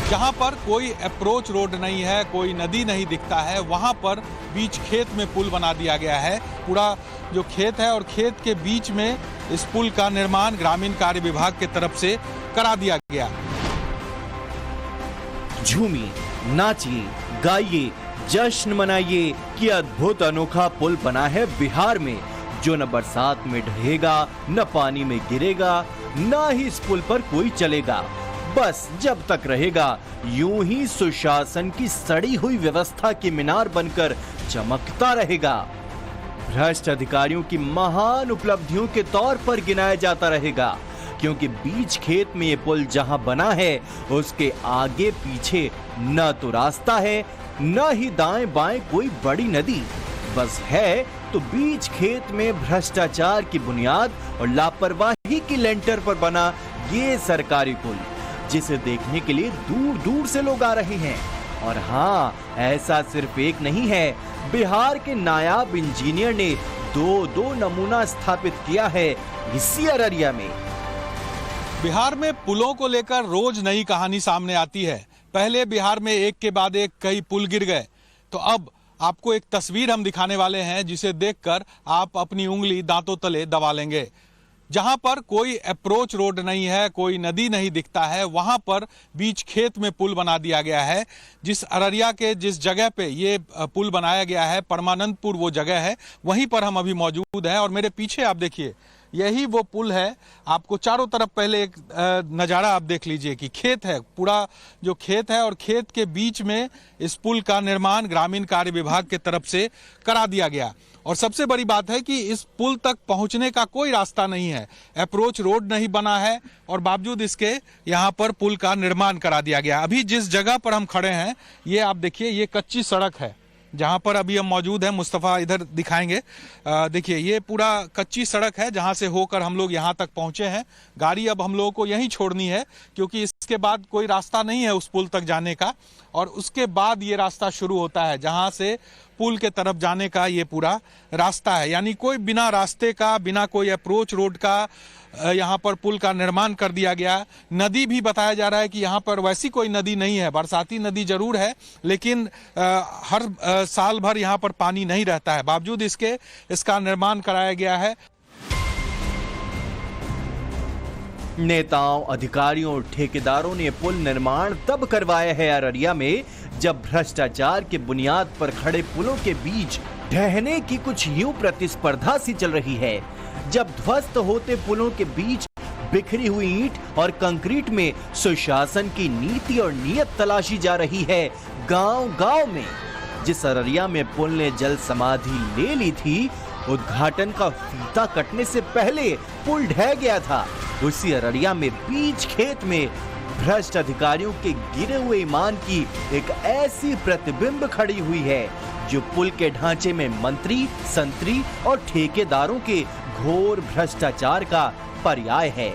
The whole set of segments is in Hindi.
जहां पर कोई अप्रोच रोड नहीं है, कोई नदी नहीं दिखता है, वहां पर बीच खेत में पुल बना दिया गया है। पूरा जो खेत है और खेत के बीच में इस पुल का निर्माण ग्रामीण कार्य विभाग की तरफ से करा दिया गया। झूमिए, नाचिए, गाइए, जश्न मनाइए कि अद्भुत अनोखा पुल बना है बिहार में, जो न बरसात में ढहेगा, न पानी में गिरेगा, न ही इस पुल पर कोई चलेगा। बस जब तक रहेगा यूं ही सुशासन की सड़ी हुई व्यवस्था की मीनार बनकर चमकता रहेगा। भ्रष्ट अधिकारियों की महान उपलब्धियों के तौर पर गिनाया जाता रहेगा, क्योंकि बीच खेत में ये पुल जहां बना है उसके आगे पीछे न तो रास्ता है, न ही दाएं बाएं कोई बड़ी नदी। बस है तो बीच खेत में भ्रष्टाचार की बुनियाद और लापरवाही की लेंटर पर बना ये सरकारी पुल, जिसे देखने के लिए दूर दूर से लोग आ रहे हैं। और हाँ, ऐसा सिर्फ एक नहीं है, बिहार के नायाब इंजीनियर ने दो नमूना स्थापित किया है इसी अररिया में। बिहार में पुलों को लेकर रोज नई कहानी सामने आती है। पहले बिहार में एक के बाद एक कई पुल गिर गए, तो अब आपको एक तस्वीर हम दिखाने वाले हैं जिसे देखकर आप अपनी उंगली दांतों तले दबा लेंगे। जहां पर कोई अप्रोच रोड नहीं है, कोई नदी नहीं दिखता है, वहां पर बीच खेत में पुल बना दिया गया है। जिस अररिया के जिस जगह पे ये पुल बनाया गया है, परमानंदपुर वो जगह है, वहीं पर हम अभी मौजूद हैं। और मेरे पीछे आप देखिए, यही वो पुल है। आपको चारों तरफ पहले एक नज़ारा आप देख लीजिए कि खेत है, पूरा जो खेत है और खेत के बीच में इस पुल का निर्माण ग्रामीण कार्य विभाग की तरफ से करा दिया गया। और सबसे बड़ी बात है कि इस पुल तक पहुंचने का कोई रास्ता नहीं है, अप्रोच रोड नहीं बना है, और बावजूद इसके यहाँ पर पुल का निर्माण करा दिया गया। अभी जिस जगह पर हम खड़े हैं, ये आप देखिए, ये कच्ची सड़क है जहां पर अभी हम मौजूद हैं। मुस्तफा इधर दिखाएंगे। देखिए, ये पूरा कच्ची सड़क है जहां से होकर हम लोग यहां तक पहुंचे हैं। गाड़ी अब हम लोगों को यहीं छोड़नी है, क्योंकि इसके बाद कोई रास्ता नहीं है उस पुल तक जाने का। और उसके बाद ये रास्ता शुरू होता है जहां से पुल के तरफ जाने का ये पूरा रास्ता है। यानी कोई बिना रास्ते का, बिना कोई अप्रोच रोड का यहाँ पर पुल का निर्माण कर दिया गया। नदी भी बताया जा रहा है कि यहाँ पर वैसी कोई नदी नहीं है, बरसाती नदी जरूर है, लेकिन हर साल भर यहाँ पर पानी नहीं रहता है। बावजूद इसके इसका निर्माण कराया गया है। नेताओं, अधिकारियों और ठेकेदारों ने पुल निर्माण तब करवाया है अररिया में, जब भ्रष्टाचार के बुनियाद पर खड़े पुलों के बीच ढहने की कुछ यूं प्रतिस्पर्धा सी चल रही है। जब ध्वस्त होते पुलों के बीच बिखरी हुई ईंट और कंक्रीट में सुशासन की नीति और नियत तलाशी जा रही है गांव-गांव में। जिस अररिया में पुल ने जल समाधि ले ली थी, उद्घाटन का फीता कटने से पहले पुल ढह गया था। उसी अररिया में बीच खेत में भ्रष्ट अधिकारियों के गिरे हुए ईमान की एक ऐसी प्रतिबिंब खड़ी हुई है, जो पुल के ढांचे में मंत्री, संतरी और ठेकेदारों के घोर भ्रष्टाचार का पर्याय है।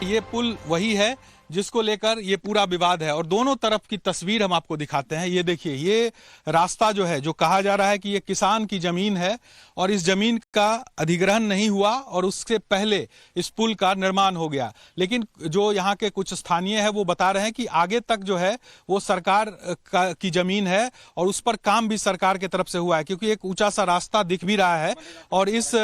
ये पुल वही है जिसको लेकर ये पूरा विवाद है, और दोनों तरफ की तस्वीर हम आपको दिखाते हैं। ये देखिए, ये रास्ता जो है, जो कहा जा रहा है कि ये किसान की जमीन है और इस जमीन का अधिग्रहण नहीं हुआ और उससे पहले इस पुल का निर्माण हो गया। लेकिन जो यहाँ के कुछ स्थानीय है वो बता रहे हैं कि आगे तक जो है वो सरकार की जमीन है और उस पर काम भी सरकार की तरफ से हुआ है, क्योंकि एक ऊंचा सा रास्ता दिख भी रहा है और इस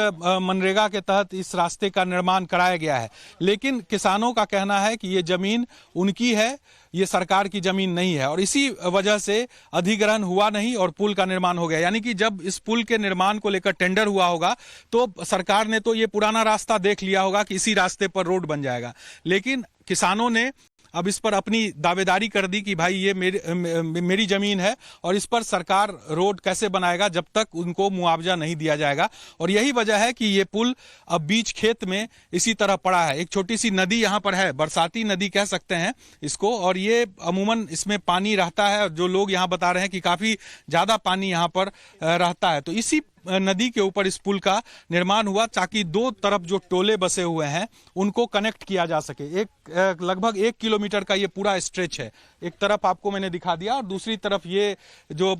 मनरेगा के तहत इस रास्ते का निर्माण कराया गया है। लेकिन किसानों का कहना है कि ये जमीन उनकी है, ये सरकार की जमीन नहीं है, और इसी वजह से अधिग्रहण हुआ नहीं और पुल का निर्माण हो गया। यानी कि जब इस पुल के निर्माण को लेकर टेंडर हुआ होगा तो सरकार ने तो ये पुराना रास्ता देख लिया होगा कि इसी रास्ते पर रोड बन जाएगा, लेकिन किसानों ने अब इस पर अपनी दावेदारी कर दी कि भाई ये मेरी जमीन है और इस पर सरकार रोड कैसे बनाएगा जब तक उनको मुआवजा नहीं दिया जाएगा। और यही वजह है कि ये पुल अब बीच खेत में इसी तरह पड़ा है। एक छोटी सी नदी यहाँ पर है, बरसाती नदी कह सकते हैं इसको, और ये अमूमन इसमें पानी रहता है। जो लोग यहाँ बता रहे हैं कि काफी ज्यादा पानी यहाँ पर रहता है। तो इसी नदी के ऊपर इस पुल का निर्माण हुआ ताकि दो तरफ जो टोले बसे हुए हैं उनको कनेक्ट किया जा सके। एक लगभग 1 किलोमीटर का ये पूरा स्ट्रेच है। एक तरफ आपको मैंने दिखा दिया और दूसरी तरफ ये जो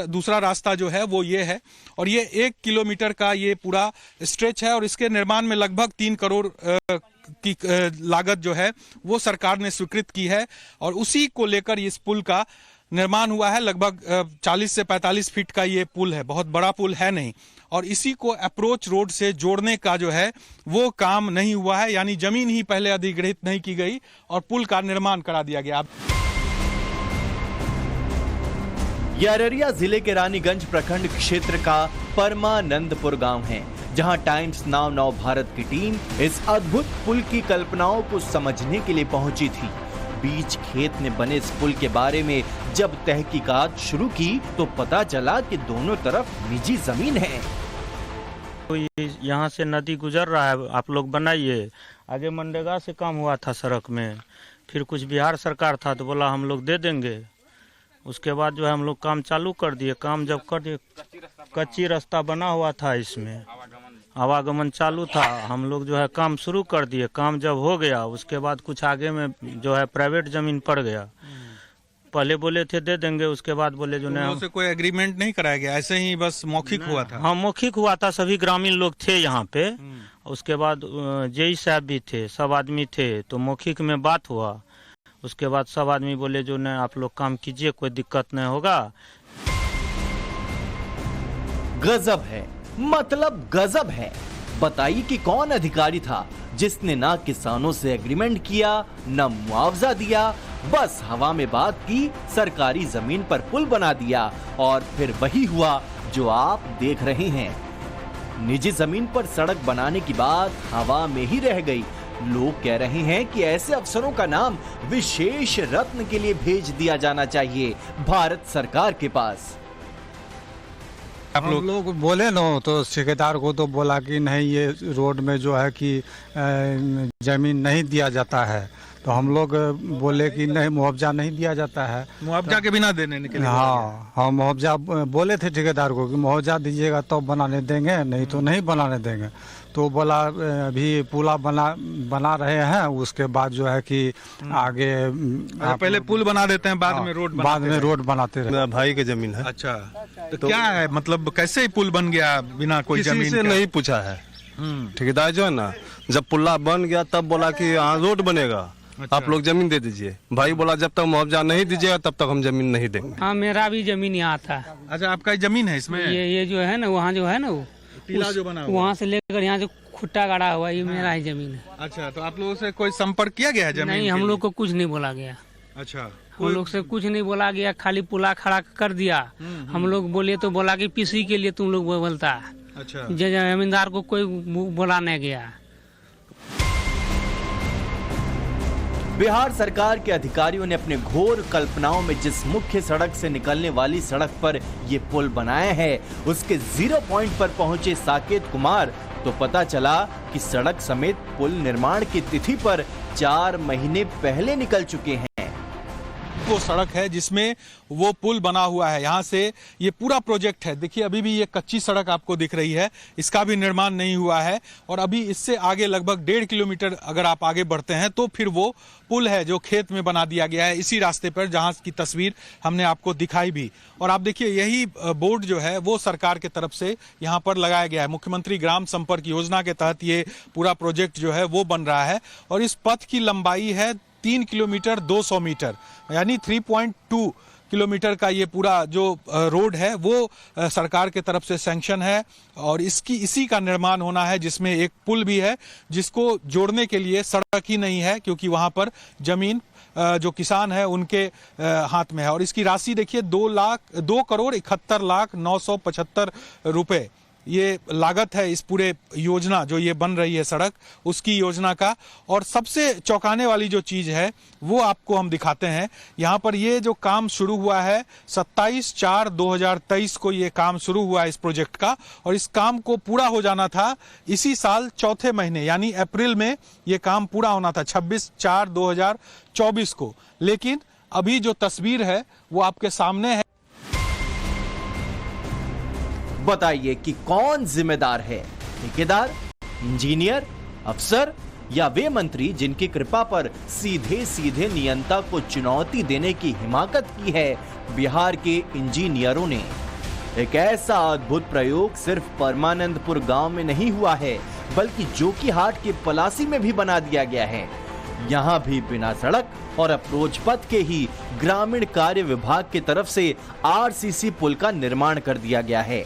दूसरा रास्ता जो है वो ये है, और ये 1 किलोमीटर का ये पूरा स्ट्रेच है और इसके निर्माण में लगभग 3 करोड़ की लागत जो है वो सरकार ने स्वीकृत की है और उसी को लेकर इस पुल का निर्माण हुआ है। लगभग 40 से 45 फीट का ये पुल है, बहुत बड़ा पुल है नहीं। और इसी को अप्रोच रोड से जोड़ने का जो है वो काम नहीं हुआ है, यानी जमीन ही पहले अधिग्रहित नहीं की गई और पुल का निर्माण करा दिया गया। यह अररिया जिले के रानीगंज प्रखंड क्षेत्र का परमानंदपुर गांव है, जहां टाइम्स नाउ नव भारत की टीम इस अद्भुत पुल की कल्पनाओं को समझने के लिए पहुंची थी। बीच खेत में बने इस पुल के बारे में जब तहकीकात शुरू की तो पता चला कि दोनों तरफ निजी जमीन है। तो यहाँ से नदी गुजर रहा है, आप लोग बनाइए। आगे मनरेगा से काम हुआ था सड़क में, फिर कुछ बिहार सरकार था तो बोला हम लोग दे देंगे। उसके बाद जो है हम लोग काम चालू कर दिए। काम जब कर दिए, कच्ची रास्ता बना हुआ था, इसमें आवागमन चालू था, हम लोग जो है काम शुरू कर दिए। काम जब हो गया उसके बाद कुछ आगे में जो है प्राइवेट जमीन पड़ गया। पहले बोले थे दे देंगे, उसके बाद बोले जो नहीं, से कोई एग्रीमेंट नहीं कराया गया, ऐसे ही बस मौखिक हुआ था। हाँ, मौखिक हुआ था, सभी ग्रामीण लोग थे यहाँ पे। उसके बाद जेई साहब भी थे, सब आदमी थे, तो मौखिक में बात हुआ। उसके बाद सब आदमी बोले जो नहीं आप लोग काम कीजिए, कोई दिक्कत नहीं होगा। गजब है, मतलब गजब है। बताइए कि कौन अधिकारी था जिसने ना किसानों से एग्रीमेंट किया, न मुआवजा दिया, बस हवा में बात की, सरकारी जमीन पर पुल बना दिया और फिर वही हुआ जो आप देख रहे हैं। निजी जमीन पर सड़क बनाने की बात हवा में ही रह गई। लोग कह रहे हैं कि ऐसे अफसरों का नाम विशेष रत्न के लिए भेज दिया जाना चाहिए भारत सरकार के पास। हम लोग बोले ना तो ठेकेदार को तो बोला कि नहीं, ये रोड में जो है कि जमीन नहीं दिया जाता है। तो हम लोग बोले कि नहीं, मुआवजा नहीं दिया जाता है, मुआवजा के बिना देने के लिए। हाँ, हम मुआवजा बोले थे ठेकेदार को कि मुआवजा दीजिएगा तो बनाने देंगे, नहीं तो नहीं बनाने देंगे। तो बोला अभी पुला बना रहे हैं, उसके बाद जो है कि आगे पहले पुल बना देते हैं, बाद में रोड बनाते रहे। मेरा भाई की जमीन है। अच्छा, तो क्या है मतलब कैसे ही पुल बन गया बिना कोई जमीन से? नहीं पूछा है ठेकेदार जो है ना, जब पुल्ला बन गया तब बोला कि यहाँ रोड बनेगा। अच्छा। आप लोग जमीन दे दीजिए। भाई बोला जब तक मुआवजा नहीं दीजिएगा तब तक हम जमीन नहीं देंगे। हाँ, मेरा भी जमीन यहाँ था। अच्छा, आपका जमीन है इसमें? ये जो है ना, वहाँ जो है ना, वो टीला जो बना वहाँ से लेकर यहाँ जो खुट्टा गाड़ा हुआ, ये मेरा ही जमीन है। अच्छा, तो आप लोगों से कोई संपर्क किया गया है जमीन? नहीं, हम लोग को कुछ नहीं बोला गया। अच्छा, हम लोग से कुछ नहीं बोला गया, खाली पुला खड़ा कर दिया। हम लोग बोले तो बोला कि पीसी के लिए तुम लोग बोलता। अच्छा, जमींदार को कोई बोला नहीं गया। बिहार सरकार के अधिकारियों ने अपने घोर कल्पनाओं में जिस मुख्य सड़क से निकलने वाली सड़क पर ये पुल बनाया है, उसके 0 पॉइंट पर पहुंचे साकेत कुमार तो पता चला कि सड़क समेत पुल निर्माण की तिथि पर 4 महीने पहले निकल चुके हैं। वो सड़क है जिसमें वो पुल बना हुआ है। यहाँ से ये पूरा प्रोजेक्ट है, देखिए अभी भी ये कच्ची सड़क आपको दिख रही है, इसका भी निर्माण नहीं हुआ है। और अभी इससे आगे लगभग 1.5 किलोमीटर अगर आप आगे बढ़ते हैं तो फिर वो पुल है जो खेत में बना दिया गया है, इसी रास्ते पर जहाँ की तस्वीर हमने आपको दिखाई भी। और आप देखिए यही बोर्ड जो है वो सरकार के तरफ से यहाँ पर लगाया गया है। मुख्यमंत्री ग्राम संपर्क योजना के तहत ये पूरा प्रोजेक्ट जो है वो बन रहा है। और इस पथ की लंबाई है 3 किलोमीटर 200 मीटर, यानी 3.2 किलोमीटर का ये पूरा जो रोड है वो सरकार के तरफ से सैंक्शन है। और इसी का निर्माण होना है, जिसमें एक पुल भी है जिसको जोड़ने के लिए सड़क ही नहीं है, क्योंकि वहां पर जमीन जो किसान है उनके हाथ में है। और इसकी राशि देखिए 2,71,71,975 रुपए ये लागत है इस पूरे योजना जो ये बन रही है सड़क, उसकी योजना का। और सबसे चौंकाने वाली जो चीज है वो आपको हम दिखाते हैं। यहाँ पर ये जो काम शुरू हुआ है 27/4/2023 को ये काम शुरू हुआ है इस प्रोजेक्ट का। और इस काम को पूरा हो जाना था इसी साल चौथे महीने, यानी अप्रैल में ये काम पूरा होना था 26/4/2024 को। लेकिन अभी जो तस्वीर है वो आपके सामने है। बताइए कि कौन जिम्मेदार है, ठेकेदार, इंजीनियर, अफसर या वे मंत्री जिनकी कृपा पर सीधे सीधे नियंता को चुनौती देने की हिमाकत की है बिहार के इंजीनियरों ने। एक ऐसा अद्भुत प्रयोग सिर्फ परमानंदपुर गांव में नहीं हुआ है, बल्कि जोकीहाट के पलासी में भी बना दिया गया है। यहाँ भी बिना सड़क और अप्रोच पथ के ही ग्रामीण कार्य विभाग की तरफ से आरसीसी पुल का निर्माण कर दिया गया है।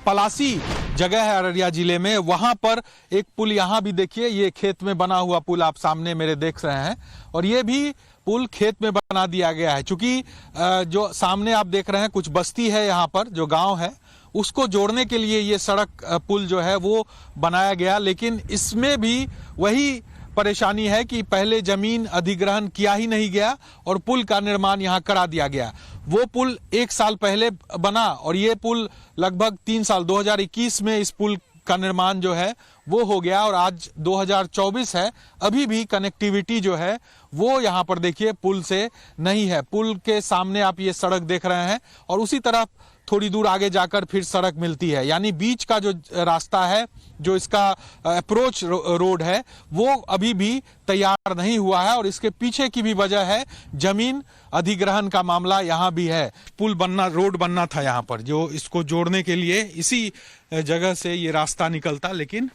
पलासी जगह है अररिया जिले में, वहां पर एक पुल यहाँ भी देखिए, ये खेत में बना हुआ पुल आप सामने मेरे देख रहे हैं, और ये भी पुल खेत में बना दिया गया है। चूंकि जो सामने आप देख रहे हैं कुछ बस्ती है, यहाँ पर जो गांव है उसको जोड़ने के लिए ये सड़क पुल जो है वो बनाया गया, लेकिन इसमें भी वही परेशानी है कि पहले जमीन अधिग्रहण किया ही नहीं गया और पुल का निर्माण यहाँ करा दिया गया। वो पुल 1 साल पहले बना और ये पुल लगभग 3 साल 2021 में इस पुल का निर्माण जो है वो हो गया, और आज 2024 है, अभी भी कनेक्टिविटी जो है वो यहाँ पर देखिए पुल से नहीं है। पुल के सामने आप ये सड़क देख रहे हैं और उसी तरफ थोड़ी दूर आगे जाकर फिर सड़क मिलती है, यानी बीच का जो रास्ता है, जो इसका अप्रोच रोड है, वो अभी भी तैयार नहीं हुआ है। और इसके पीछे की भी वजह है जमीन अधिग्रहण का मामला यहाँ भी है। पुल बनना, रोड बनना था यहाँ पर, जो इसको जोड़ने के लिए इसी जगह से ये रास्ता निकलता, लेकिन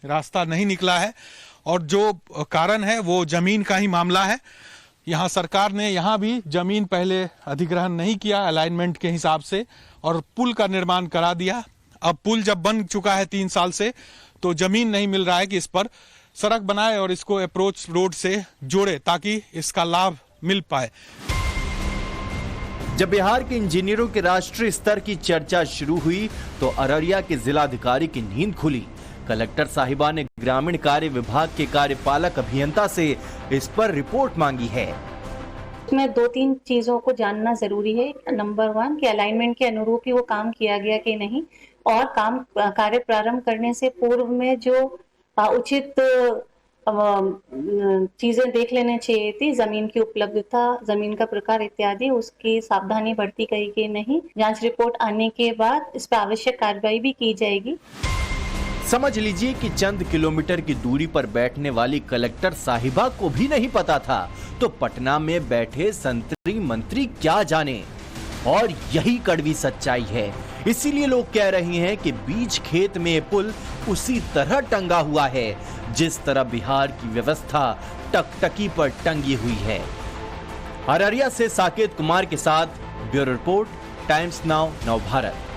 रास्ता नहीं निकला है और जो कारण है वो जमीन का ही मामला है। यहाँ सरकार ने यहाँ भी जमीन पहले अधिग्रहण नहीं किया अलाइनमेंट के हिसाब से और पुल का निर्माण करा दिया। अब पुल जब बन चुका है 3 साल से, तो जमीन नहीं मिल रहा है कि इस पर सड़क बनाए और इसको अप्रोच रोड से जोड़े ताकि इसका लाभ मिल पाए। जब बिहार के इंजीनियरों के राष्ट्रीय स्तर की चर्चा शुरू हुई तो अररिया के जिलाधिकारी की नींद खुली। कलेक्टर साहिबा ने ग्रामीण कार्य विभाग के कार्यपालक अभियंता से इस पर रिपोर्ट मांगी है। इसमें 2-3 चीजों को जानना जरूरी है। नंबर 1 कि अलाइनमेंट के अनुरूप ही वो काम किया गया कि नहीं, और कार्य प्रारंभ करने से पूर्व में जो उचित चीजें देख लेने चाहिए थी, जमीन की उपलब्धता, जमीन का प्रकार इत्यादि, उसकी सावधानी बरती गई कि नहीं। जांच रिपोर्ट आने के बाद इस पर आवश्यक कार्रवाई भी की जाएगी। समझ लीजिए कि चंद किलोमीटर की दूरी पर बैठने वाली कलेक्टर साहिबा को भी नहीं पता था, तो पटना में बैठे संतरी मंत्री क्या जाने। और यही कड़वी सच्चाई है। इसीलिए लोग कह रहे हैं कि बीच खेत में पुल उसी तरह टंगा हुआ है जिस तरह बिहार की व्यवस्था टकटकी पर टंगी हुई है। अररिया से साकेत कुमार के साथ ब्यूरो रिपोर्ट, टाइम्स नाउ, नव भारत।